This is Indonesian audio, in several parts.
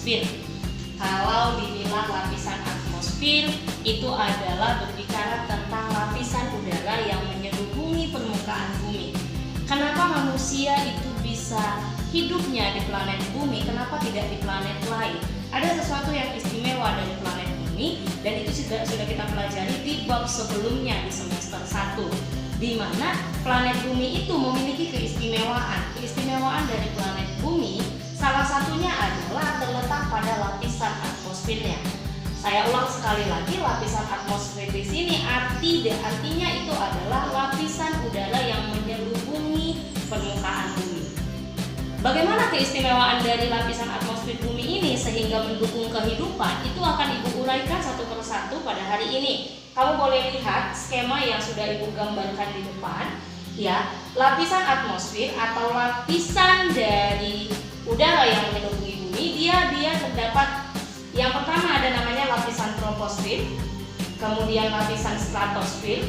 atmosfer. Kalau dibilang lapisan atmosfer, itu adalah berbicara tentang lapisan udara yang menyelimuti permukaan bumi. Kenapa manusia itu bisa hidupnya di planet bumi, kenapa tidak di planet lain? Ada sesuatu yang istimewa dari planet bumi, dan itu sudah kita pelajari di bab sebelumnya di semester 1, di mana planet bumi itu memiliki keistimewaan. Keistimewaan dari planet bumi salah satunya adalah terletak pada lapisan atmosfernya. Saya ulang sekali lagi, lapisan atmosfer di sini artinya itu adalah lapisan udara yang menyelimuti permukaan bumi. Bagaimana keistimewaan dari lapisan atmosfer bumi ini sehingga mendukung kehidupan, itu akan Ibu uraikan satu persatu pada hari ini. Kamu boleh lihat skema yang sudah Ibu gambarkan di depan, ya. Lapisan atmosfer atau lapisan dari udara yang menyelimuti bumi, dia terdapat, yang pertama ada namanya lapisan troposfer, kemudian lapisan stratosfer,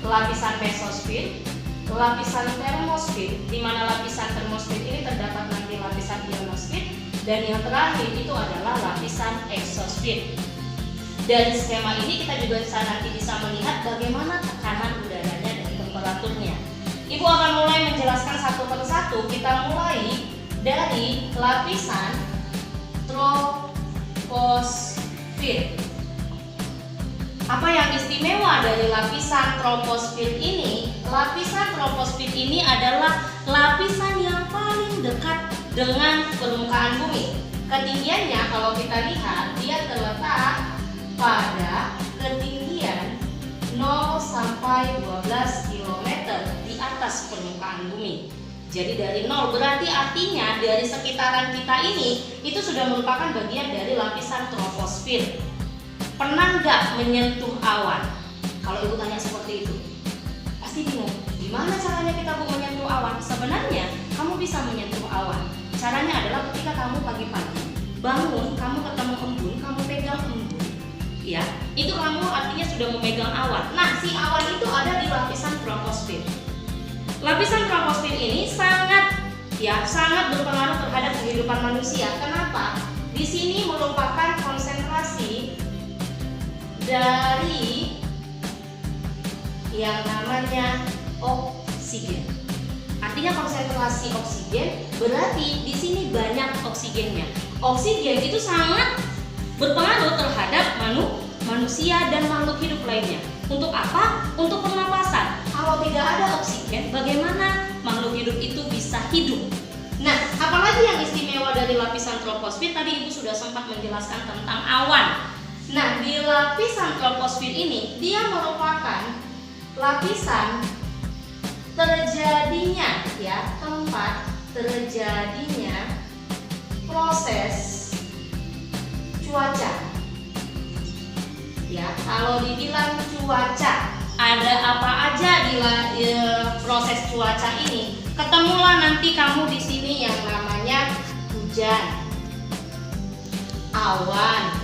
lapisan mesosfer, lapisan termosfer, di mana lapisan termosfer ini terdapat nanti lapisan ionosfer, dan yang terakhir itu adalah lapisan eksosfer. Dari skema ini kita juga nanti bisa melihat bagaimana tekanan udaranya dan temperaturnya. Ibu akan mulai menjelaskan satu persatu. Kita mulai dari lapisan troposfer. Apa yang istimewa dari lapisan troposfer ini? Lapisan troposfer ini adalah lapisan yang paling dekat dengan permukaan bumi. Ketinggiannya kalau kita lihat, dia terletak pada ketinggian 0 sampai 12 km di atas permukaan bumi. Jadi dari 0 berarti artinya dari sekitaran kita ini itu sudah merupakan bagian dari lapisan troposfer. Pernah nggak menyentuh awan? Kalau Ibu tanya seperti itu, pasti bingung. Gimana caranya kita menyentuh awan? Sebenarnya kamu bisa menyentuh awan. Caranya adalah ketika kamu pagi-pagi bangun, kamu ketemu embun, kamu pegang embun, ya. Itu kamu artinya sudah memegang awan. Nah, si awan itu ada di lapisan troposfer. Lapisan troposfer ini sangat berpengaruh terhadap kehidupan manusia. Kenapa? Di sini merupakan konsentrasi dari yang namanya oksigen. Artinya konsentrasi oksigen berarti di sini banyak oksigennya. Oksigen itu sangat berpengaruh terhadap manusia dan makhluk hidup lainnya. Untuk apa? Untuk pernapasan. Kalau tidak ada oksigen, bagaimana makhluk hidup itu bisa hidup? Nah, apalagi yang istimewa dari lapisan troposfer? Tadi Ibu sudah sempat menjelaskan tentang awan. Nah, di lapisan troposfer ini dia merupakan lapisan terjadinya, ya, tempat terjadinya proses cuaca. Ya, kalau dibilang cuaca, ada apa aja di proses cuaca ini? Ketemulah nanti kamu di sini yang namanya hujan, awan,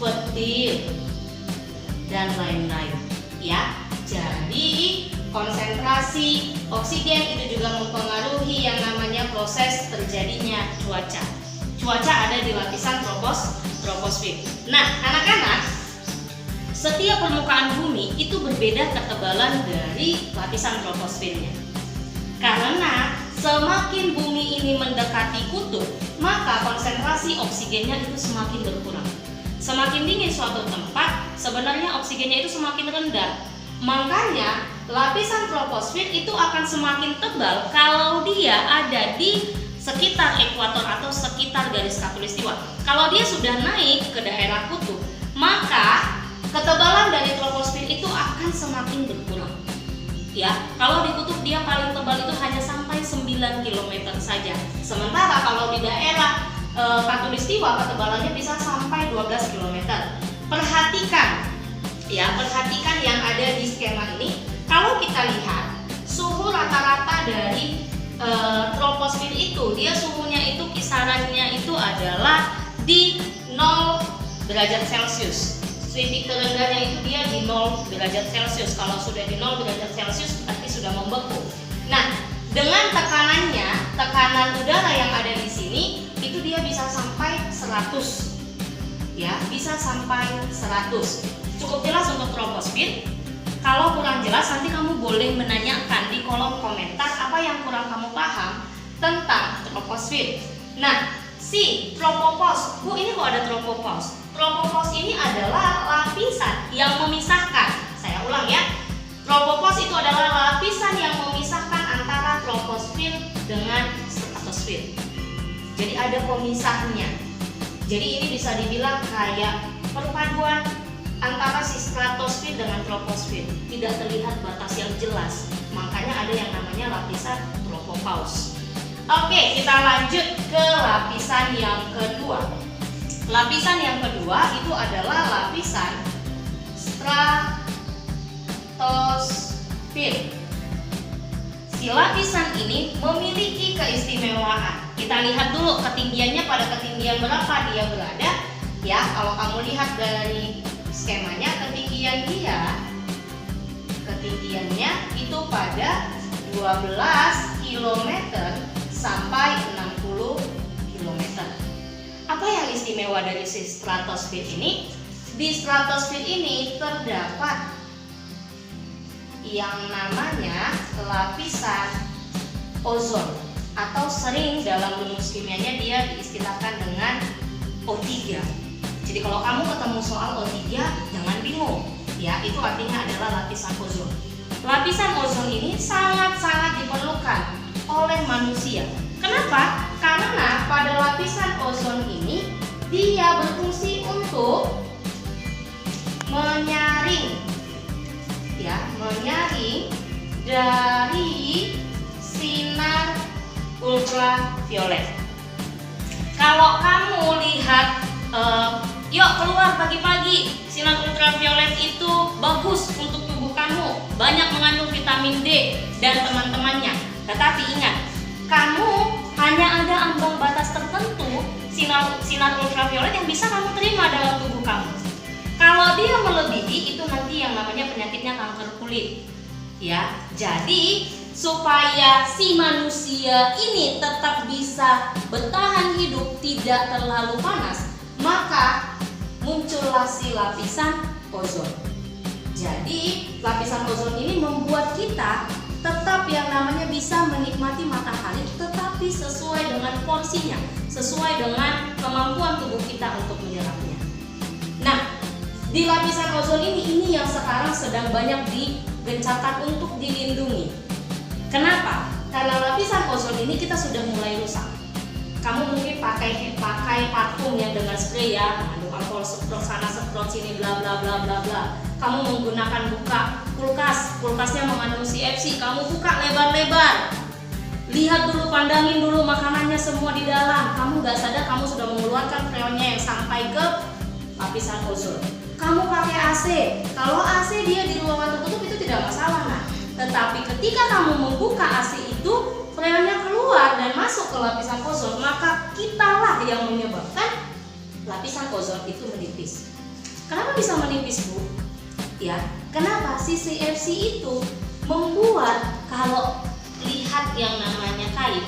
petir, dan lain-lain, ya. Jadi konsentrasi oksigen itu juga mempengaruhi yang namanya proses terjadinya cuaca. Cuaca ada di lapisan troposfer. Nah, anak-anak, setiap permukaan bumi itu berbeda ketebalan dari lapisan troposfernya. Karena semakin bumi ini mendekati kutub, maka konsentrasi oksigennya itu semakin berkurang. Semakin dingin suatu tempat, sebenarnya oksigennya itu semakin rendah. Makanya lapisan troposfer itu akan semakin tebal kalau dia ada di sekitar ekuator atau sekitar garis khatulistiwa. Kalau dia sudah naik ke daerah kutub, maka ketebalan dari troposfer itu akan semakin berkurang. Ya, kalau di kutub dia paling tebal itu hanya sampai 9 km saja. Sementara kalau di daerah khatulistiwa ketebalannya bisa sampai 12 km. Perhatikan yang ada di skema ini. Kalau kita lihat suhu rata-rata dari troposfer itu, dia suhunya itu kisarannya itu adalah di 0 derajat Celcius. Titik terendahnya itu dia di 0 derajat Celcius. Kalau sudah di 0 derajat Celcius berarti sudah membeku. Nah, dengan tekanan udara yang ada di sini itu dia bisa sampai 100. Ya, bisa sampai 100. Cukup jelas untuk troposfer? Kalau kurang jelas nanti kamu boleh menanyakan di kolom komentar apa yang kurang kamu paham tentang troposfer. Nah, si tropopause, Bu, ini kok ada tropopause? Tropopause ini adalah lapisan yang memisahkan. Saya ulang ya. Tropopause itu adalah lapisan yang memisahkan antara troposfer dengan stratosfer. Jadi ada pemisahnya. Jadi ini bisa dibilang kayak perpaduan antara si stratosfer dengan troposfer. Tidak terlihat batas yang jelas. Makanya ada yang namanya lapisan tropopause. Oke, kita lanjut ke lapisan yang kedua. Lapisan yang kedua itu adalah lapisan stratosfer. Si lapisan ini memiliki keistimewaan. Kita lihat dulu ketinggiannya, pada ketinggian berapa dia berada. Ya, kalau kamu lihat dari skemanya, ketinggiannya itu pada 12 km sampai 60 km. Apa yang istimewa dari si stratosfer ini? Di stratosfer ini terdapat yang namanya lapisan ozon, atau sering dalam rumus kimianya dia diistilahkan dengan O3. Jadi kalau kamu ketemu soal O3 jangan bingung ya, itu artinya adalah lapisan ozon. Lapisan ozon ini sangat-sangat diperlukan oleh manusia. Kenapa? Karena pada lapisan ozon ini dia berfungsi untuk menyaring dari sinar ultraviolet. Kalau kamu lihat, yuk keluar pagi-pagi, sinar ultraviolet itu bagus untuk tubuh kamu, banyak mengandung vitamin D dan teman-temannya. Tetapi ingat, kamu hanya ada ambang batas tertentu sinar ultraviolet yang bisa kamu terima dalam tubuh kamu. Kalau dia melebihi, itu nanti yang namanya penyakitnya kanker kulit. Ya, jadi supaya si manusia ini tetap bisa bertahan hidup tidak terlalu panas, maka muncullah si lapisan ozon. Jadi lapisan ozon ini membuat kita tetap yang namanya bisa menikmati matahari, tetapi sesuai dengan porsinya, sesuai dengan kemampuan tubuh kita untuk menyerapnya. Nah, di lapisan ozon ini yang sekarang sedang banyak digencarkan untuk dilindungi. Kenapa? Karena lapisan ozon ini kita sudah mulai rusak. Kamu mungkin pakai parfum yang dengan spray ya, mengandung alkohol, semprot sana semprot sini bla bla bla bla bla. Kamu menggunakan buka kulkasnya mengandung CFC, kamu buka lebar-lebar. Lihat dulu, pandangin dulu makanannya semua di dalam. Kamu gak sadar kamu sudah mengeluarkan freonnya yang sampai ke lapisan ozon. Kamu pakai AC, kalau AC dia di ruangan tertutup itu tidak masalah. Nah, tetapi ketika kamu membuka AC itu, freonnya keluar dan masuk ke lapisan ozon, maka kitalah yang menyebabkan lapisan ozon itu menipis. Kenapa bisa menipis, Bu? Ya, kenapa? Si CFC itu membuat, kalau lihat yang namanya kain,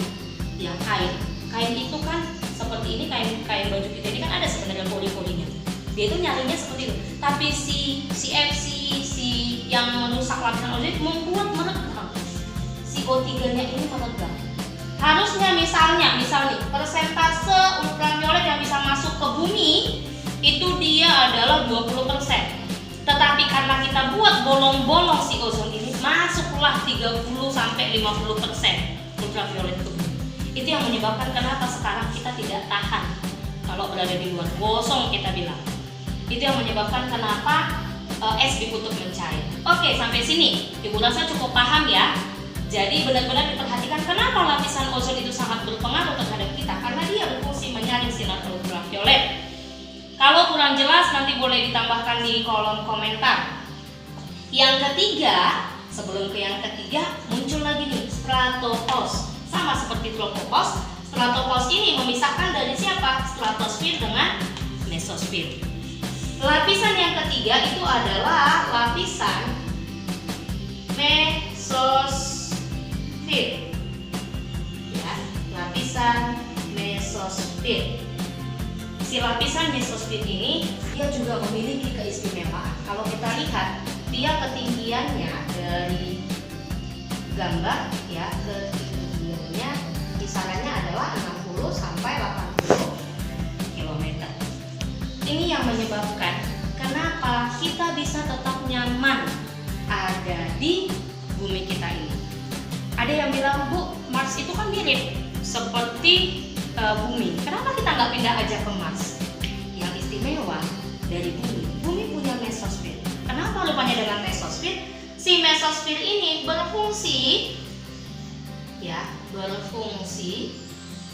ya kain itu kan seperti ini, kain baju kita ini kan ada sebenarnya poli-polinya. Dia itu nyarinya seperti itu. Tapi si CFC, si yang merusak lapisan ozon membuat meregang. Si O3-nya ini meregang. Harusnya misalnya persentase ultraviolet yang bisa masuk ke bumi itu dia adalah 20%. Tetapi karena kita buat bolong-bolong si ozon ini, masuklah 30-50% ultraviolet ke bumi. Itu yang menyebabkan kenapa sekarang kita tidak tahan kalau berada di luar, gosong kita bilang. Itu yang menyebabkan kenapa es di kutub mencair. Oke, sampai sini Ibu rasa cukup paham ya. Jadi benar-benar diperhatikan kenapa lapisan ozon itu sangat berpengaruh terhadap kita, karena dia berfungsi menyaring sinar ultraviolet. Kalau kurang jelas nanti boleh ditambahkan di kolom komentar. Yang ketiga, sebelum ke yang ketiga muncul lagi nih stratopause. Sama seperti tropopause, stratopause ini memisahkan dari siapa? Stratosfer dengan mesosfer. Lapisan yang ketiga itu adalah lapisan mesosfer. Ya, lapisan mesosfer. si lapisan mesosfer ini dia juga memiliki keistimewaan. Kalau kita lihat, dia ketinggiannya dari gambar ya, ketinggiannya kisarannya adalah 60 sampai 80 km. Ini yang menyebabkan kenapa kita bisa tetap nyaman ada di bumi kita ini. Ada yang bilang, Bu, Mars itu kan mirip seperti bumi. Kenapa kita nggak pindah aja ke Mars? Yang istimewa dari bumi, bumi punya mesosfer. Kenapa rupanya dengan mesosfer? Si mesosfer ini berfungsi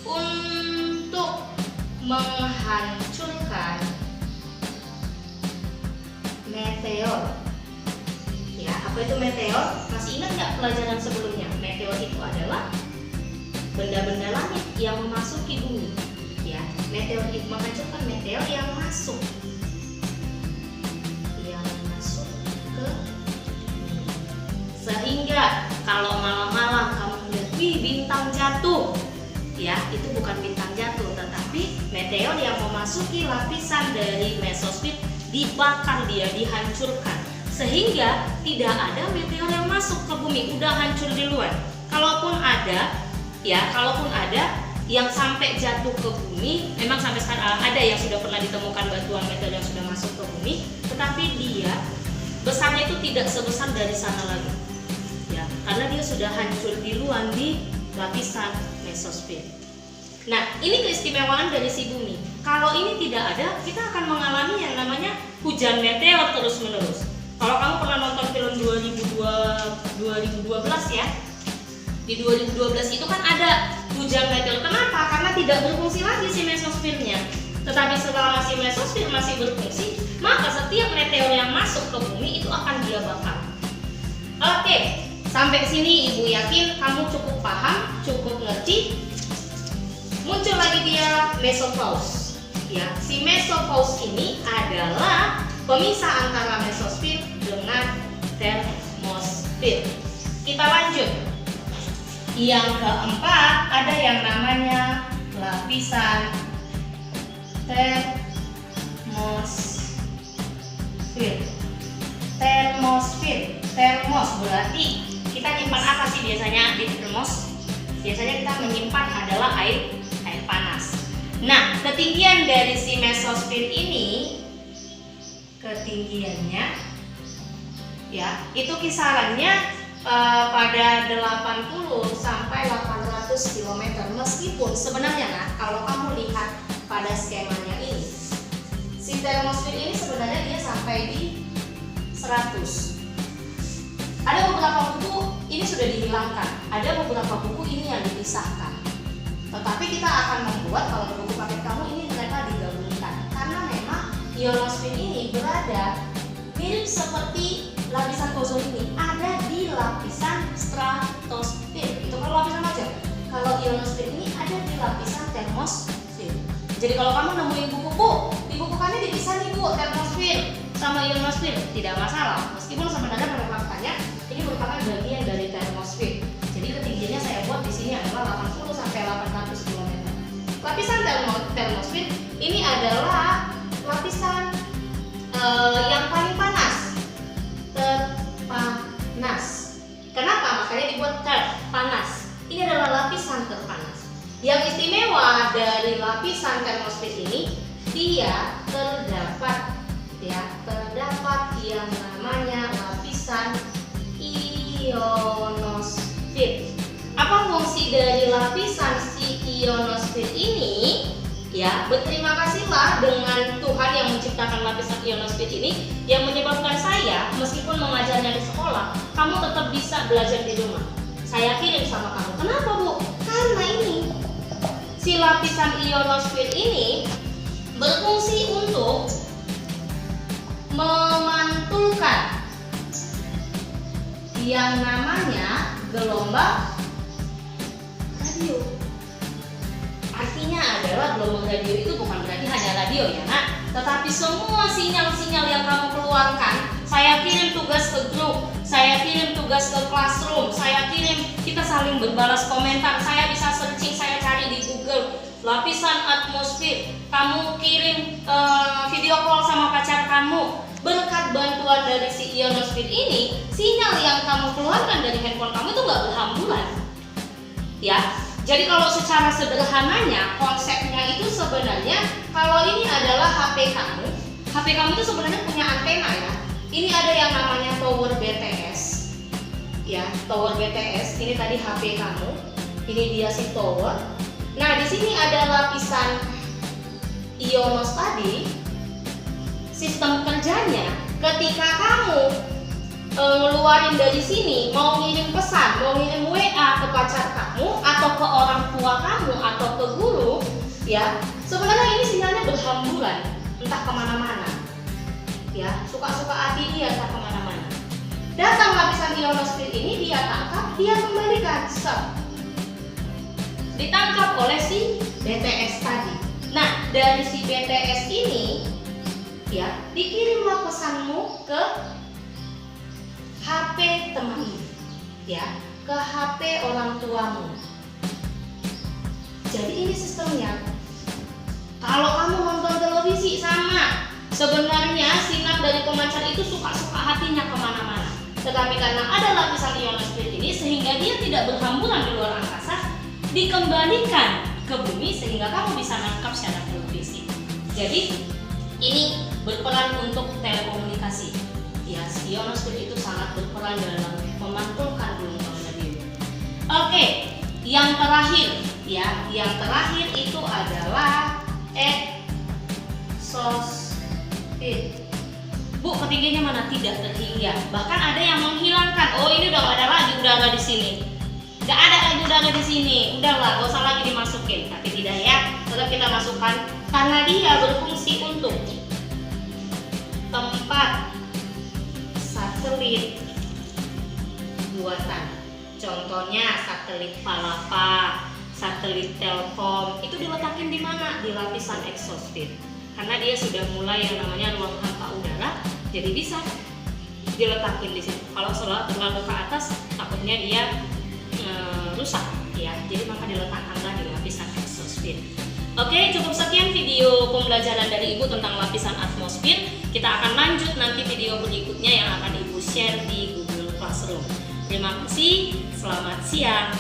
untuk menghancurkan meteor. Ya, apa itu meteor? Masih ingat nggak pelajaran sebelumnya? Meteor itu adalah benda-benda langit yang memasuki bumi. Ya, meteor itu menghancurkan meteor yang masuk ke bumi. Sehingga kalau malam-malam kamu melihat, wih, bintang jatuh. Ya, itu bukan bintang jatuh, tetapi meteor yang memasuki lapisan dari mesosfer dibakar, dia dihancurkan, sehingga tidak ada meteor yang masuk ke bumi, udah hancur di luar. Kalaupun ada yang sampai jatuh ke bumi, memang sampai sekarang ada yang sudah pernah ditemukan batuan meteor yang sudah masuk ke bumi, tetapi dia besarnya itu tidak sebesar dari sana lagi. Ya, karena dia sudah hancur di luar di lapisan mesosfer. Nah, ini keistimewaan dari si bumi. Kalau ini tidak ada, kita akan mengalami yang namanya hujan meteor terus-menerus. Kalau kamu pernah nonton film 2012 ya, di 2012 itu kan ada hujan meteor. Kenapa? Karena tidak berfungsi lagi si mesosfernya. Tetapi setelah si mesosfer masih berfungsi, maka setiap meteor yang masuk ke bumi itu akan dia bakar. Oke, sampai sini Ibu yakin kamu cukup paham, cukup ngerti. Muncul lagi dia mesopause. Ya, si mesopause ini adalah pemisah antara mesosfer dengan termosfer. Kita lanjut. Yang keempat, ada yang namanya lapisan termosfer. Termos berarti kita nyimpan apa sih biasanya di termos? Biasanya kita menyimpan adalah air panas. Nah, ketinggian dari si mesosfer ini, ketinggiannya ya, itu kisarannya pada 80 sampai 800 km. Meskipun sebenarnya kalau kamu lihat pada skemanya ini, si termosfer ini sebenarnya dia sampai di 100. Ada beberapa buku ini sudah dihilangkan, ada beberapa buku ini yang dipisahkan. Tetapi kita akan membuat, kalau buku paket kamu ini mereka digabungkan, karena memang ionosfer ini berada mirip seperti lapisan ozon ini, ada di lapisan stratosfer. Itu kalau lapisan aja. Kalau ionosfer ini ada di lapisan termosfer. Jadi kalau kamu nemuin buku, di buku kami dipisah nih Bu, termosfer sama ionosfer, tidak masalah. Meskipun sebenarnya pada faktanya ini merupakan bagian dari termosfer. Jadi ketinggiannya saya buat di sini adalah 80 sampai 800 km. Lapisan termosfer ini adalah lapisan yang paling panas. Terpanas. Kenapa? Makanya dibuat terpanas. Ini adalah lapisan terpanas. Yang istimewa dari lapisan termosfer ini, dia terdapat yang namanya lapisan ionosfer. Apa fungsi dari lapisan si ionosfer ini? Ya, berterima kasihlah dengan Tuhan yang menciptakan lapisan ionosfer ini, yang menyebabkan saya meskipun mengajarnya di sekolah, kamu tetap bisa belajar di rumah. Saya kirim sama kamu. Kenapa Bu? Karena ini si lapisan ionosfer ini berfungsi untuk memantulkan yang namanya gelombang radio. Artinya adalah gelombang radio itu bukan berarti hanya radio ya nak, tetapi semua sinyal-sinyal yang kamu keluarkan, saya kirim tugas ke grup, saya kirim tugas ke classroom, saya kirim, kita saling berbalas komentar, saya bisa searching, saya cari di Google lapisan atmosfer, kamu kirim video call sama pacar kamu. Berkat bantuan dari si ionosfer ini, sinyal yang kamu keluarkan dari handphone kamu itu nggak berhamburan. Ya, jadi kalau secara sederhananya konsepnya itu sebenarnya kalau ini adalah HP kamu itu sebenarnya punya antena ya. Ini ada yang namanya tower BTS, ya tower BTS. Ini tadi HP kamu, ini dia si tower. Nah di sini ada lapisan ionos tadi. Sistem kerjanya, ketika kamu ngeluarin dari sini, mau ngirim pesan, mau ngirim WA ke pacar kamu atau ke orang tua kamu atau ke guru, ya sebenarnya ini sinyalnya berhamburan entah kemana-mana, ya suka-suka hati dia entah kemana-mana. Datang lapisan ionosfer ini, dia tangkap, dia kembalikan, ditangkap oleh si BTS tadi. Nah dari si BTS ini, ya dikirimlah pesanmu ke HP temanmu, ya ke HP orang tuamu. Jadi ini sistemnya. Kalau kamu nonton televisi sama, sebenarnya sinar dari pemancar itu suka-suka hatinya kemana-mana. Tetapi karena ada lapisan ionosfer ini, sehingga dia tidak berhamburan di luar angkasa, dikembalikan ke bumi sehingga kamu bisa nangkap secara televisi. Jadi ini berperan untuk telekomunikasi. Ya, ionosfer itu sangat berperan dalam memantulkan gelombang radio. Oke, yang terakhir, ya, yang terakhir itu adalah exosfere. Bu, ketiganya mana? Tidak terhingga. Bahkan ada yang menghilangkan. Oh, ini udah gak ada lagi udara di sini. Gak ada lagi udara di sini. Udahlah, gak usah lagi dimasukin. Tapi tidak ya, tetap kita masukkan karena dia berfungsi untuk tempat satelit buatan. Contohnya satelit Palapa, satelit Telkom, itu diletakin di mana? Di lapisan exosfere. Karena dia sudah mulai yang namanya ruang hampa udara, jadi bisa diletakin di situ. Kalau terlalu ke atas, takutnya dia rusak, ya. Jadi maka diletakkanlah di lapisan exosfere. Oke, cukup sekian video pembelajaran dari Ibu tentang lapisan atmosfer. Kita akan lanjut nanti video berikutnya yang akan Ibu share di Google Classroom. Terima kasih, selamat siang.